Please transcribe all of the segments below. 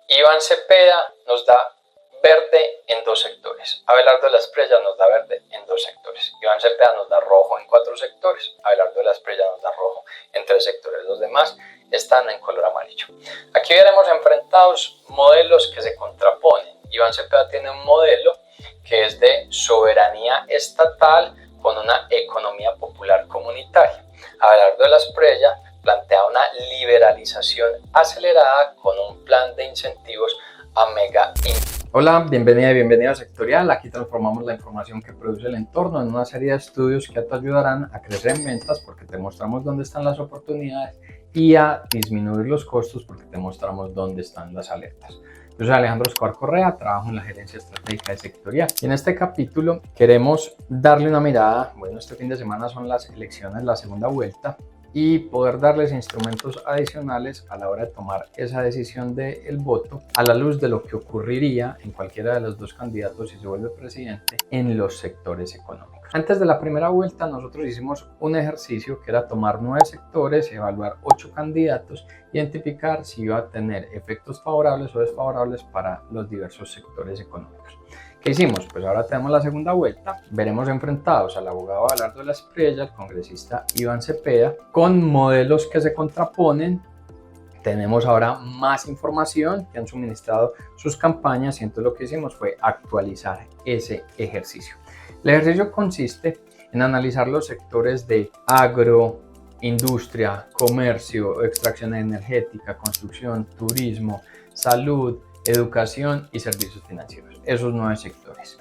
Iván Cepeda nos da verde en 2 sectores. Abelardo de la Espriella nos da verde en 2 sectores. Iván Cepeda nos da rojo en 4 sectores. Abelardo de la Espriella nos da rojo en 3 sectores. Los demás están en color amarillo. Aquí veremos enfrentados modelos que se contraponen. Iván Cepeda tiene un modelo que es de soberanía estatal con una economía popular comunitaria. Abelardo de la Espriella plantea una liberalización acelerada con un plan de incentivos a mega. Hola, bienvenida y bienvenido a Sectorial. Aquí transformamos la información que produce el entorno en una serie de estudios que te ayudarán a crecer en ventas porque te mostramos dónde están las oportunidades y a disminuir los costos porque te mostramos dónde están las alertas. Yo soy Alejandro Escobar Correa, trabajo en la gerencia estratégica de Sectorial y en este capítulo queremos darle una mirada. Bueno, este fin de semana son las elecciones, la segunda vuelta, y poder darles instrumentos adicionales a la hora de tomar esa decisión del voto a la luz de lo que ocurriría en cualquiera de los dos candidatos si se vuelve presidente en los sectores económicos. Antes de la primera vuelta nosotros hicimos un ejercicio que era tomar 9 sectores, evaluar 8 candidatos, identificar si iba a tener efectos favorables o desfavorables para los diversos sectores económicos. ¿Qué hicimos? Pues ahora tenemos la segunda vuelta, veremos enfrentados al abogado Abelardo de la Espriella, al congresista Iván Cepeda, con modelos que se contraponen. Tenemos ahora más información que han suministrado sus campañas y entonces lo que hicimos fue actualizar ese ejercicio. El ejercicio consiste en analizar los sectores de agro, industria, comercio, extracción energética, construcción, turismo, salud, educación y servicios financieros, esos 9 sectores.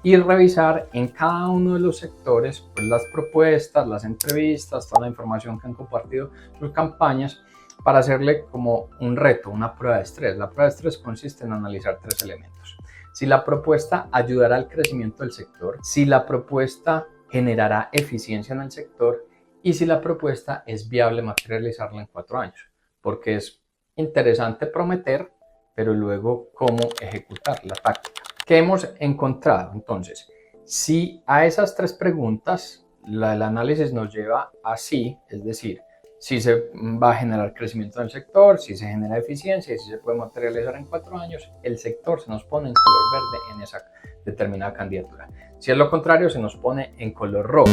Y revisar en cada uno de los sectores pues, las propuestas, las entrevistas, toda la información que han compartido sus campañas para hacerle como un reto, una prueba de estrés. La prueba de estrés consiste en analizar 3 elementos. Si la propuesta ayudará al crecimiento del sector, si la propuesta generará eficiencia en el sector y si la propuesta es viable materializarla en 4 años. Porque es interesante prometer, pero luego cómo ejecutar la táctica. ¿Qué hemos encontrado? Entonces, si a esas 3 preguntas el análisis nos lleva a sí, es decir, si se va a generar crecimiento en el sector, si se genera eficiencia y si se puede materializar en 4 años, el sector se nos pone en color verde en esa determinada candidatura. Si es lo contrario, se nos pone en color rojo.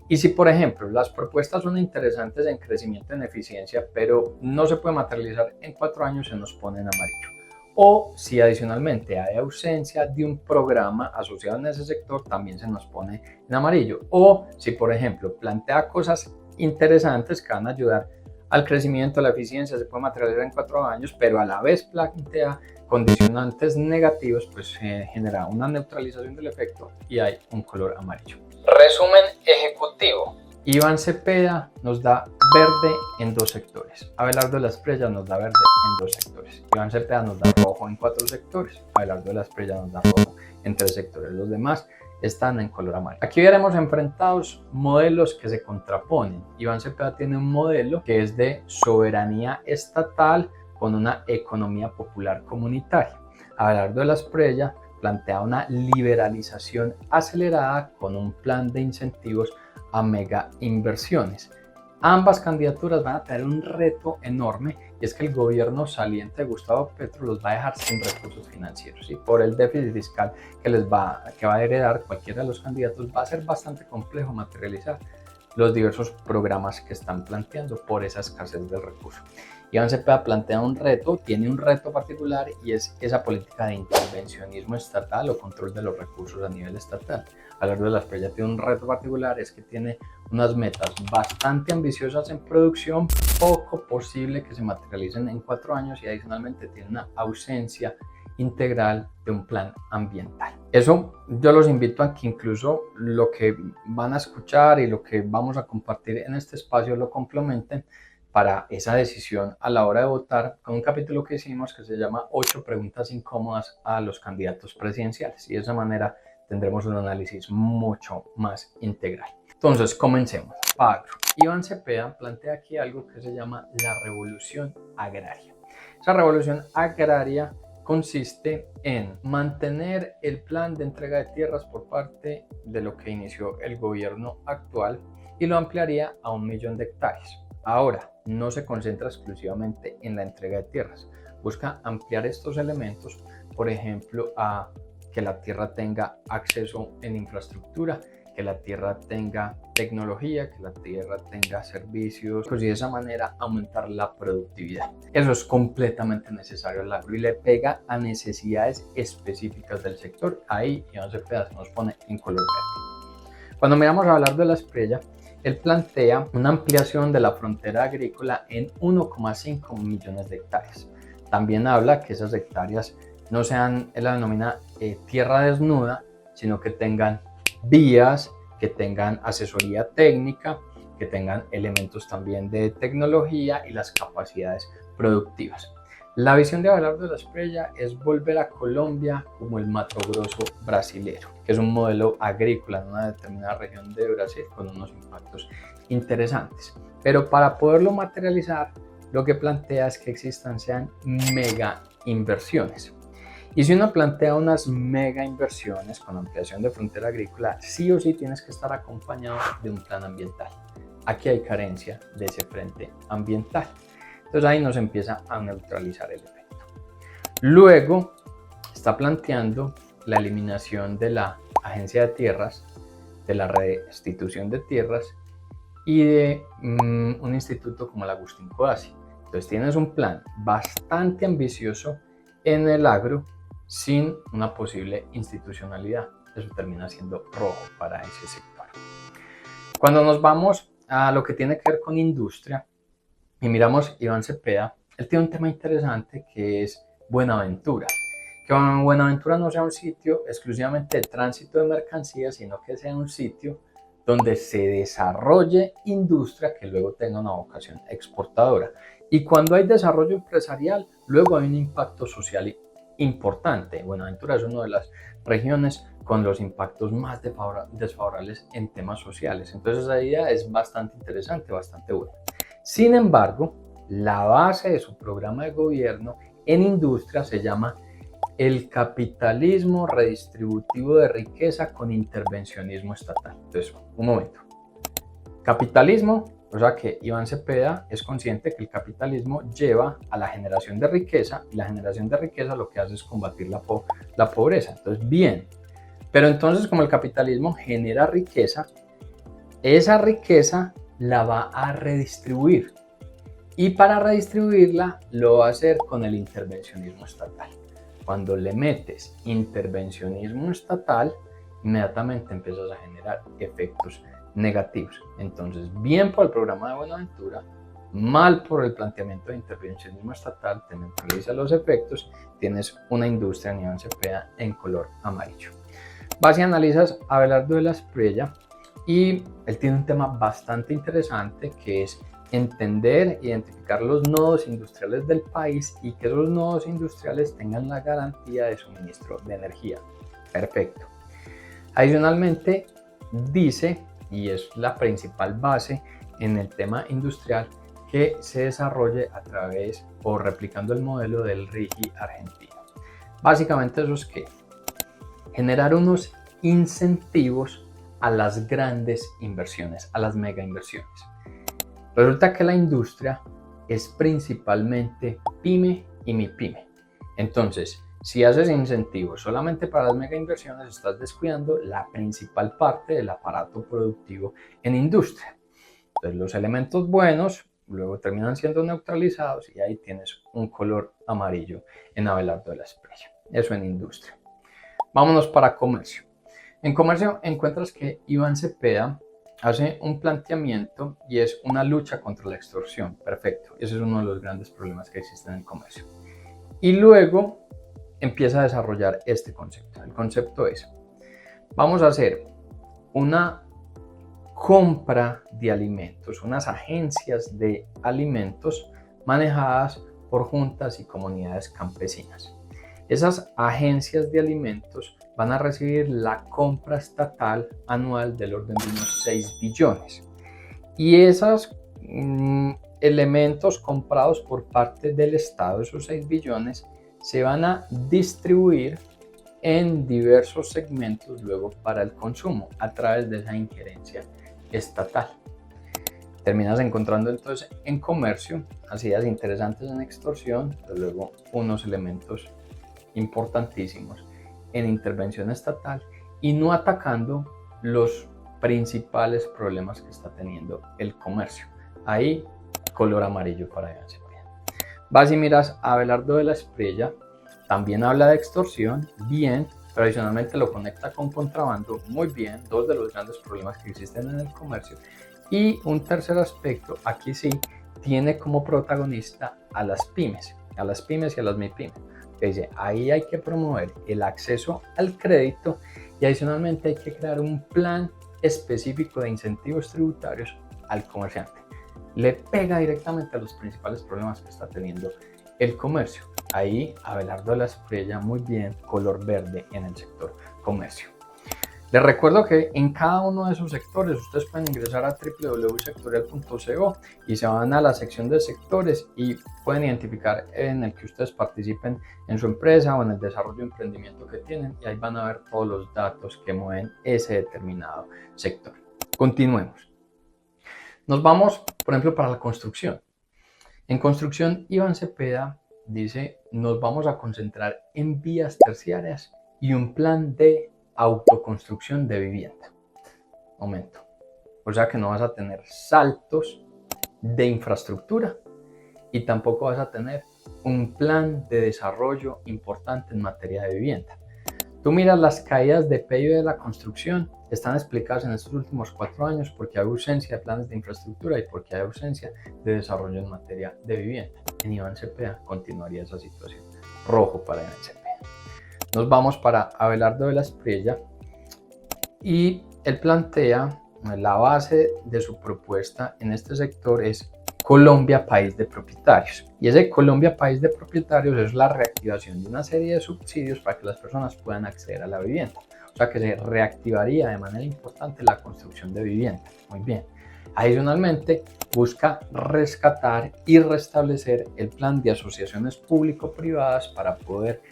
Y si, por ejemplo, las propuestas son interesantes en crecimiento en eficiencia, pero no se puede materializar en 4 años, se nos pone en amarillo. O si adicionalmente hay ausencia de un programa asociado en ese sector, también se nos pone en amarillo. O si, por ejemplo, plantea cosas interesantes que van a ayudar al crecimiento, la eficiencia, se puede materializar en 4 años, pero a la vez plantea condicionantes negativos, pues genera una neutralización del efecto y hay un color amarillo. Resumen ejecutivo. Iván Cepeda nos da verde en 2 sectores. Abelardo de la Espriella nos da verde en 2 sectores. Iván Cepeda nos da rojo en 4 sectores. Abelardo de la Espriella nos da rojo en 3 sectores. Los demás están en color amarillo. Aquí veremos enfrentados modelos que se contraponen. Iván Cepeda tiene un modelo que es de soberanía estatal con una economía popular comunitaria. Abelardo de la Espriella plantea una liberalización acelerada con un plan de incentivos a mega inversiones. Ambas candidaturas van a tener un reto enorme y es que el gobierno saliente de Gustavo Petro los va a dejar sin recursos financieros y por el déficit fiscal que va a heredar cualquiera de los candidatos va a ser bastante complejo materializar los diversos programas que están planteando por esa escasez del recurso. Iván Cepeda plantea un reto, tiene un reto particular y es esa política de intervencionismo estatal o control de los recursos a nivel estatal. Abelardo de la Espriella tiene un reto particular, es que tiene unas metas bastante ambiciosas en producción, poco posible que se materialicen en 4 años y adicionalmente tiene una ausencia integral de un plan ambiental. Eso yo los invito a que incluso lo que van a escuchar y lo que vamos a compartir en este espacio lo complementen para esa decisión a la hora de votar con un capítulo que hicimos que se llama 8 preguntas incómodas a los candidatos presidenciales y de esa manera tendremos un análisis mucho más integral. Entonces comencemos. Agro. Iván Cepeda plantea aquí algo que se llama la revolución agraria. Esa revolución agraria consiste en mantener el plan de entrega de tierras por parte de lo que inició el gobierno actual y lo ampliaría a 1 millón de hectáreas. Ahora, no se concentra exclusivamente en la entrega de tierras. busca ampliar estos elementos, por ejemplo, a que la tierra tenga acceso en infraestructura, que la tierra tenga tecnología, que la tierra tenga servicios y de esa manera aumentar la productividad. Eso es completamente necesario al agro y le pega a necesidades específicas del sector. Ahí Iván Cepeda nos pone en color verde. Cuando miramos a hablar de la Espriella, él plantea una ampliación de la frontera agrícola en 1,5 millones de hectáreas. También habla que esas hectáreas no sean, él la denomina tierra desnuda, sino que tengan vías, que tengan asesoría técnica, que tengan elementos también de tecnología y las capacidades productivas. La visión de Abelardo de la Espriella es volver a Colombia como el Mato Grosso brasilero, que es un modelo agrícola en una determinada región de Brasil con unos impactos interesantes. Pero para poderlo materializar, lo que plantea es que sean mega inversiones. Y si uno plantea unas mega inversiones con ampliación de frontera agrícola, sí o sí tienes que estar acompañado de un plan ambiental. Aquí hay carencia de ese frente ambiental. Entonces ahí nos empieza a neutralizar el efecto. Luego está planteando la eliminación de la agencia de tierras, de la restitución de tierras y de un instituto como el Agustín Codazzi. Entonces tienes un plan bastante ambicioso en el agro sin una posible institucionalidad. Eso termina siendo rojo para ese sector. Cuando nos vamos a lo que tiene que ver con industria y miramos Iván Cepeda, él tiene un tema interesante que es Buenaventura. Que Buenaventura no sea un sitio exclusivamente de tránsito de mercancías, sino que sea un sitio donde se desarrolle industria que luego tenga una vocación exportadora. Y cuando hay desarrollo empresarial, luego hay un impacto social importante. Buenaventura es una de las regiones con los impactos más desfavorables en temas sociales. Entonces esa idea es bastante interesante, bastante buena. Sin embargo, la base de su programa de gobierno en industria se llama el capitalismo redistributivo de riqueza con intervencionismo estatal. Entonces, un momento. Capitalismo, o sea que Iván Cepeda es consciente que el capitalismo lleva a la generación de riqueza y la generación de riqueza lo que hace es combatir la pobreza. Entonces, bien, pero entonces como el capitalismo genera riqueza, esa riqueza la va a redistribuir y para redistribuirla lo va a hacer con el intervencionismo estatal. Cuando le metes intervencionismo estatal, inmediatamente empiezas a generar efectos negativos. Entonces, bien por el programa de Buenaventura, mal por el planteamiento de intervencionismo estatal, te neutraliza los efectos, tienes una industria en Iván Cepeda en color amarillo. Vas y analizas a Abelardo de la Espriella y él tiene un tema bastante interesante que es entender, identificar los nodos industriales del país y que esos nodos industriales tengan la garantía de suministro de energía. Perfecto. Adicionalmente, dice, y es la principal base en el tema industrial, que se desarrolle a través o replicando el modelo del RIGI argentino. Básicamente eso es que generar unos incentivos a las grandes inversiones, a las mega inversiones. Resulta que la industria es principalmente pyme y mipyme. Entonces, si haces incentivos solamente para las mega inversiones, estás descuidando la principal parte del aparato productivo en industria. Entonces, los elementos buenos luego terminan siendo neutralizados y ahí tienes un color amarillo en Abelardo de la Espriella. Eso en industria. Vámonos para comercio. En comercio encuentras que Iván Cepeda hace un planteamiento y es una lucha contra la extorsión. Perfecto. Ese es uno de los grandes problemas que existen en el comercio. Y luego empieza a desarrollar este concepto. El concepto es, vamos a hacer una compra de alimentos, unas agencias de alimentos manejadas por juntas y comunidades campesinas. Esas agencias de alimentos van a recibir la compra estatal anual del orden de unos 6 billones. Y esos elementos comprados por parte del Estado, esos 6 billones, se van a distribuir en diversos segmentos luego para el consumo a través de esa injerencia estatal. Terminas encontrando entonces en comercio ideas interesantes en extorsión, pero luego unos elementos importantísimos en intervención estatal y no atacando los principales problemas que está teniendo el comercio. Ahí, color amarillo para Iván Cepeda. Vas y miras a Abelardo de la Espriella, también habla de extorsión, bien, pero adicionalmente lo conecta con contrabando, muy bien, dos de los grandes problemas que existen en el comercio. Y un tercer aspecto, aquí sí, tiene como protagonista a las pymes y a las MIPYMES. Que dice, ahí hay que promover el acceso al crédito y adicionalmente hay que crear un plan específico de incentivos tributarios al comerciante. Le pega directamente a los principales problemas que está teniendo el comercio. Ahí Abelardo de la Espriella, muy bien, color verde en el sector comercio. Les recuerdo que en cada uno de esos sectores ustedes pueden ingresar a www.sectorial.co y se van a la sección de sectores y pueden identificar en el que ustedes participen en su empresa o en el desarrollo de emprendimiento que tienen y ahí van a ver todos los datos que mueven ese determinado sector. Continuemos. Nos vamos, por ejemplo, para la construcción. En construcción, Iván Cepeda dice, nos vamos a concentrar en vías terciarias y un plan de autoconstrucción de vivienda. Momento. O sea que no vas a tener saltos de infraestructura y tampoco vas a tener un plan de desarrollo importante en materia de vivienda. Tú miras las caídas de PIB de la construcción, están explicadas en estos últimos 4 años porque hay ausencia de planes de infraestructura y porque hay ausencia de desarrollo en materia de vivienda. En Iván Cepeda continuaría esa situación. Rojo para Iván Cepeda. Nos vamos para Abelardo de la Espriella y él plantea la base de su propuesta en este sector es Colombia, país de propietarios. Y ese Colombia, país de propietarios es la reactivación de una serie de subsidios para que las personas puedan acceder a la vivienda. O sea que se reactivaría de manera importante la construcción de vivienda. Muy bien. Adicionalmente, busca rescatar y restablecer el plan de asociaciones público-privadas para poder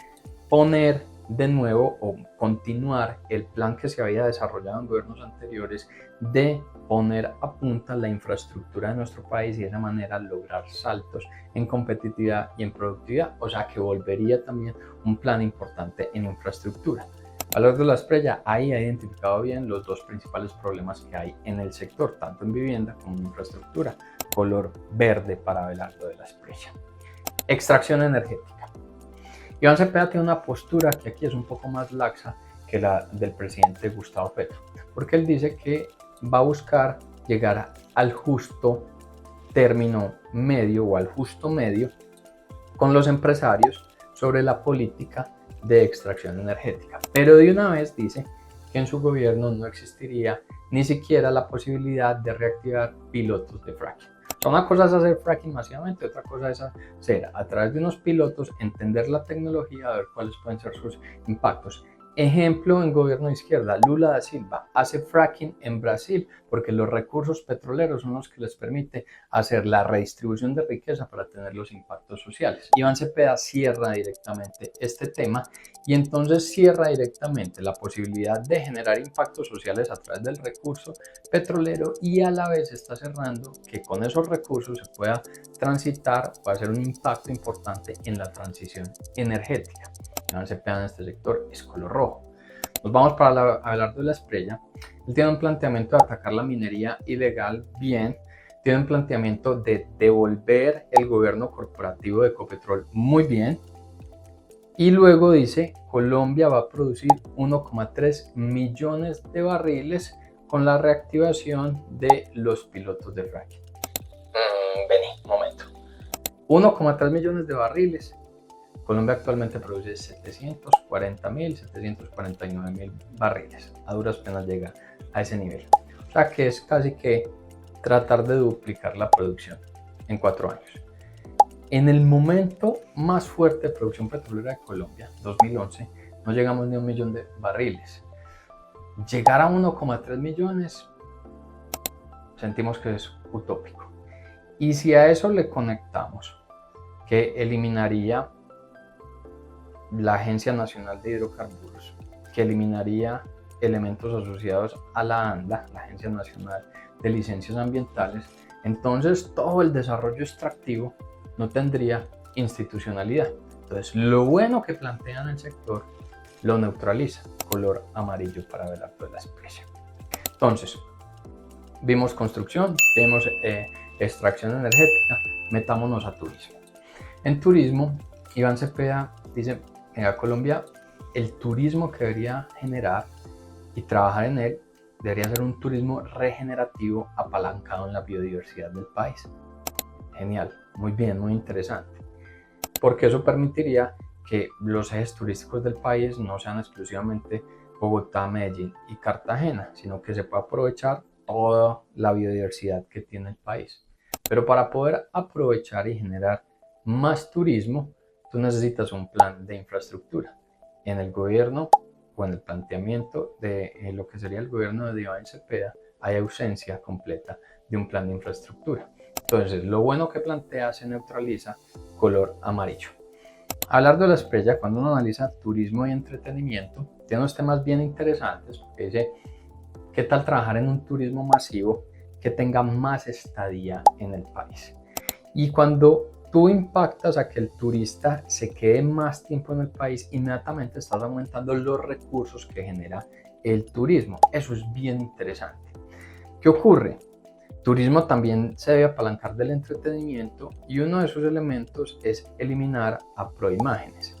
poner de nuevo o continuar el plan que se había desarrollado en gobiernos anteriores de poner a punta la infraestructura de nuestro país y de esa manera lograr saltos en competitividad y en productividad, o sea que volvería también un plan importante en infraestructura. Abelardo de la Espriella ahí ha identificado bien los dos principales problemas que hay en el sector, tanto en vivienda como en infraestructura, color verde para Abelardo de la Espriella. Extracción energética. Iván Cepeda tiene una postura que aquí es un poco más laxa que la del presidente Gustavo Petro, porque él dice que va a buscar llegar al justo término medio o al justo medio con los empresarios sobre la política de extracción energética. Pero de una vez dice que en su gobierno no existiría ni siquiera la posibilidad de reactivar pilotos de fracking. Una cosa es hacer fracking masivamente, otra cosa es hacer a través de unos pilotos, entender la tecnología, ver cuáles pueden ser sus impactos. Ejemplo, en gobierno de izquierda, Lula da Silva hace fracking en Brasil porque los recursos petroleros son los que les permite hacer la redistribución de riqueza para tener los impactos sociales. Iván Cepeda cierra directamente este tema y entonces cierra directamente la posibilidad de generar impactos sociales a través del recurso petrolero y a la vez está cerrando que con esos recursos se pueda transitar o hacer un impacto importante en la transición energética. Iván Cepeda en este sector es color rojo. Nos vamos para Abelardo de la Espriella. Él tiene un planteamiento de atacar la minería ilegal, bien. Tiene un planteamiento de devolver el gobierno corporativo de Ecopetrol, muy bien. Y luego dice, Colombia va a producir 1,3 millones de barriles con la reactivación de los pilotos de fracking. Vení, momento. 1,3 millones de barriles. Colombia actualmente produce 749.000 barriles. A duras penas llega a ese nivel. O sea que es casi que tratar de duplicar la producción en 4 años. En el momento más fuerte de producción petrolera de Colombia, 2011, no llegamos ni a 1 millón de barriles. Llegar a 1,3 millones sentimos que es utópico. Y si a eso le conectamos que eliminaría la Agencia Nacional de Hidrocarburos, que eliminaría elementos asociados a la ANLA, la Agencia Nacional de Licencias Ambientales, Entonces todo el desarrollo extractivo no tendría institucionalidad. Entonces lo bueno que plantean el sector lo neutraliza, color amarillo para Abelardo de la Espriella. Entonces, vimos construcción, vimos extracción energética, metámonos a turismo. En turismo, Iván Cepeda dice, en Colombia, el turismo que debería generar y trabajar en él debería ser un turismo regenerativo apalancado en la biodiversidad del país. Genial, muy bien, muy interesante. Porque eso permitiría que los ejes turísticos del país no sean exclusivamente Bogotá, Medellín y Cartagena, sino que se pueda aprovechar toda la biodiversidad que tiene el país. Pero para poder aprovechar y generar más turismo, tú necesitas un plan de infraestructura. En el gobierno o en el planteamiento de lo que sería el gobierno de Iván Cepeda, hay ausencia completa de un plan de infraestructura. Entonces, lo bueno que plantea se neutraliza, color amarillo. Hablar de la Espriella, cuando uno analiza turismo y entretenimiento, tiene unos temas bien interesantes, porque dice, ¿qué tal trabajar en un turismo masivo que tenga más estadía en el país? Y cuando tú impactas a que el turista se quede más tiempo en el país, inmediatamente estás aumentando los recursos que genera el turismo. Eso es bien interesante. ¿Qué ocurre? Turismo también se debe apalancar del entretenimiento y uno de esos elementos es eliminar a Proimágenes.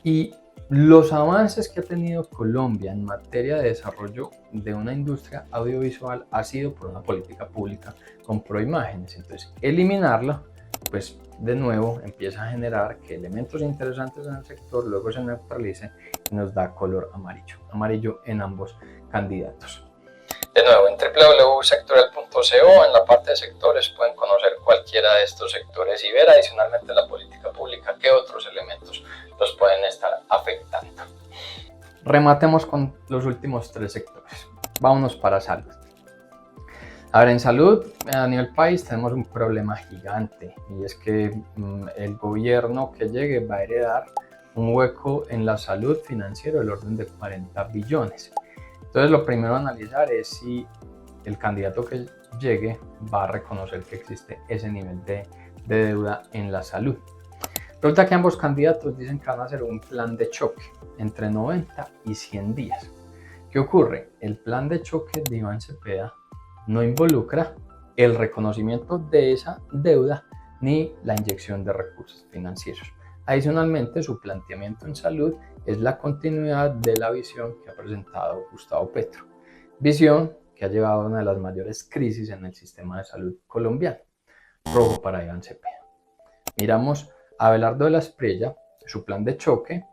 Y los avances que ha tenido Colombia en materia de desarrollo de una industria audiovisual ha sido por una política pública con Proimágenes. Entonces, eliminarla, pues de nuevo empieza a generar que elementos interesantes en el sector luego se neutralicen y nos da color amarillo. Amarillo en ambos candidatos. De nuevo, en www.sectorial.co, en la parte de sectores, pueden conocer cualquiera de estos sectores y ver adicionalmente la política pública qué otros elementos los pueden estar afectando. Rematemos con los últimos 3 sectores. Vámonos para salud. A ver, en salud, a nivel país tenemos un problema gigante y es que el gobierno que llegue va a heredar un hueco en la salud financiero del orden de 40 billones. Entonces lo primero a analizar es si el candidato que llegue va a reconocer que existe ese nivel de deuda en la salud. Resulta que ambos candidatos dicen que van a hacer un plan de choque entre 90 y 100 días. ¿Qué ocurre? El plan de choque de Iván Cepeda no involucra el reconocimiento de esa deuda ni la inyección de recursos financieros. Adicionalmente, su planteamiento en salud es la continuidad de la visión que ha presentado Gustavo Petro. Visión que ha llevado a una de las mayores crisis en el sistema de salud colombiano. Rojo para Iván Cepeda. Miramos a Abelardo de la Espriella, su plan de choque,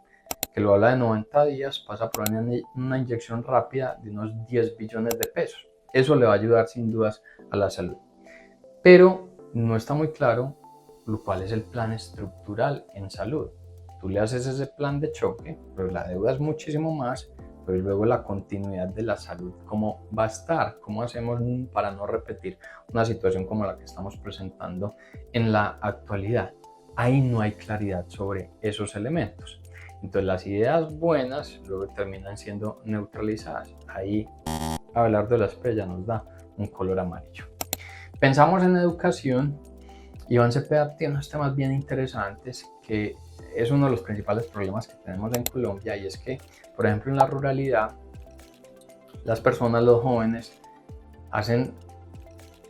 que lo habla de 90 días, pasa por una inyección rápida de unos 10 billones de pesos. Eso le va a ayudar sin dudas a la salud. Pero no está muy claro cuál es el plan estructural en salud. Tú le haces ese plan de choque, pero la deuda es muchísimo más, pero luego la continuidad de la salud, ¿cómo va a estar? ¿Cómo hacemos para no repetir una situación como la que estamos presentando en la actualidad? Ahí no hay claridad sobre esos elementos. Entonces las ideas buenas luego terminan siendo neutralizadas. Ahí Abelardo de la Espriella nos da un color amarillo. Pensamos en educación. Iván Cepeda tiene unos temas bien interesantes que es uno de los principales problemas que tenemos en Colombia y es que, por ejemplo, en la ruralidad, las personas, los jóvenes, hacen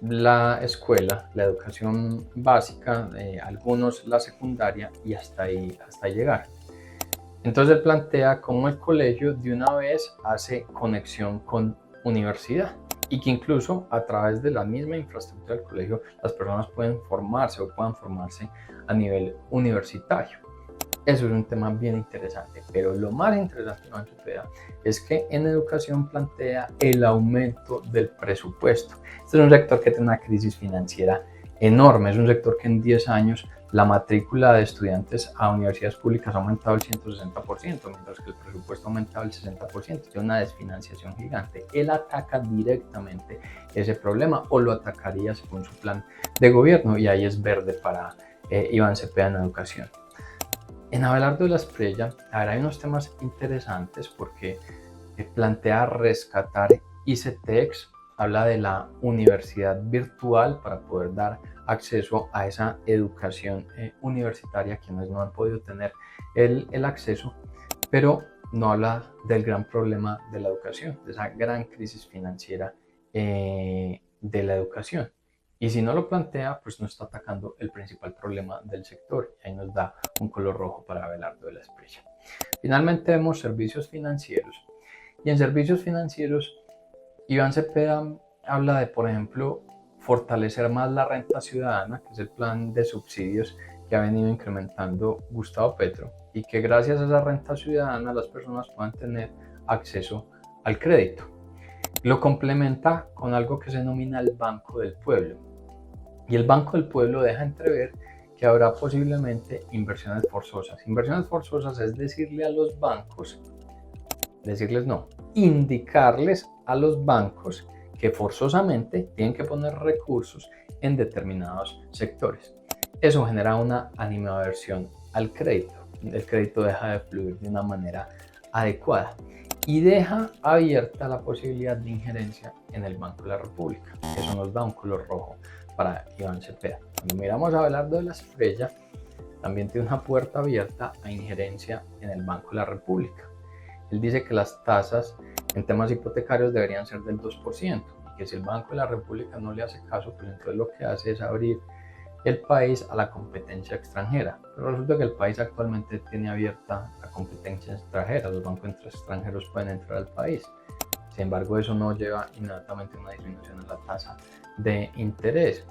la escuela, la educación básica, algunos la secundaria y hasta ahí llegar. Entonces él plantea cómo el colegio de una vez hace conexión con universidad y que incluso a través de la misma infraestructura del colegio las personas pueden formarse o puedan formarse a nivel universitario. Eso es un tema bien interesante, pero lo más interesante de Iván Cepeda es que en educación plantea el aumento del presupuesto. Este es un sector que tiene una crisis financiera enorme, es un sector que en 10 años la matrícula de estudiantes a universidades públicas ha aumentado el 160%, mientras que el presupuesto ha aumentado el 60%. Tiene una desfinanciación gigante. Él ataca directamente ese problema o lo atacaría según su plan de gobierno y ahí es verde para Iván Cepeda en educación. En Abelardo de la Espriella, hay unos temas interesantes porque plantea rescatar ICETEX habla de la universidad virtual para poder dar acceso a esa educación universitaria a quienes no han podido tener el acceso, pero no habla del gran problema de la educación, de esa gran crisis financiera de la educación. Y si no lo plantea, pues no está atacando el principal problema del sector. Y ahí nos da un color rojo para Abelardo de la Espriella. Finalmente vemos servicios financieros. Y en servicios financieros, Iván Cepeda habla de, por ejemplo, fortalecer más la renta ciudadana, que es el plan de subsidios que ha venido incrementando Gustavo Petro, y que gracias a esa renta ciudadana las personas puedan tener acceso al crédito. Lo complementa con algo que se denomina el Banco del Pueblo. Y el Banco del Pueblo deja entrever que habrá posiblemente inversiones forzosas. Inversiones forzosas es decirle a los bancos, indicarles a los bancos que forzosamente tienen que poner recursos en determinados sectores. Eso genera una animadversión al crédito. El crédito deja de fluir de una manera adecuada y deja abierta la posibilidad de injerencia en el Banco de la República. Eso nos da un color rojo para Iván Cepeda. Cuando miramos a Abelardo de la Espriella, también tiene una puerta abierta a injerencia en el Banco de la República. Él dice que las tasas en temas hipotecarios deberían ser del 2%, y que si el Banco de la República no le hace caso, pues entonces lo que hace es abrir el país a la competencia extranjera. Pero resulta que el país actualmente tiene abierta la competencia extranjera, los bancos extranjeros pueden entrar al país. Sin embargo, eso no lleva inmediatamente a una disminución en la tasa de interés.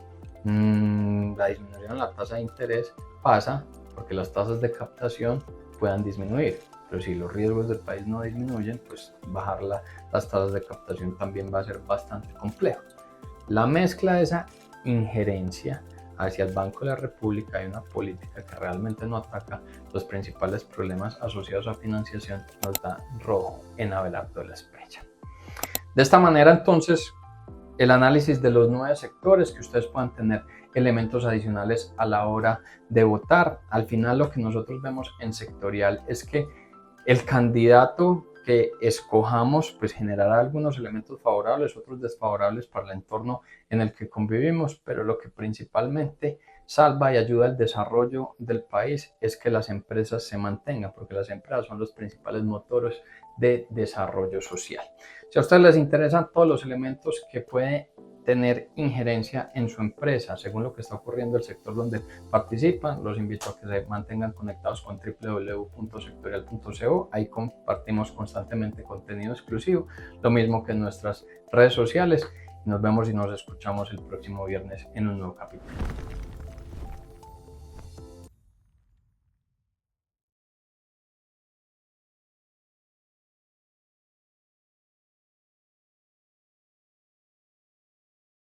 La disminución en la tasa de interés pasa porque las tasas de captación puedan disminuir. Pero si los riesgos del país no disminuyen, pues bajar las tasas de captación también va a ser bastante complejo. La mezcla de esa injerencia hacia el Banco de la República y una política que realmente no ataca los principales problemas asociados a financiación nos da rojo en Abelardo de la Espriella. De esta manera, entonces, el análisis de los 9 sectores, que ustedes puedan tener elementos adicionales a la hora de votar. Al final, lo que nosotros vemos en sectorial es que el candidato que escojamos pues generará algunos elementos favorables, otros desfavorables para el entorno en el que convivimos, pero lo que principalmente salva y ayuda al desarrollo del país es que las empresas se mantengan, porque las empresas son los principales motores de desarrollo social. Si a ustedes les interesan todos los elementos que puede tener injerencia en su empresa, según lo que está ocurriendo en el sector donde participan, los invito a que se mantengan conectados con www.sectorial.co. Ahí compartimos constantemente contenido exclusivo, lo mismo que en nuestras redes sociales. Nos vemos y nos escuchamos el próximo viernes en un nuevo capítulo.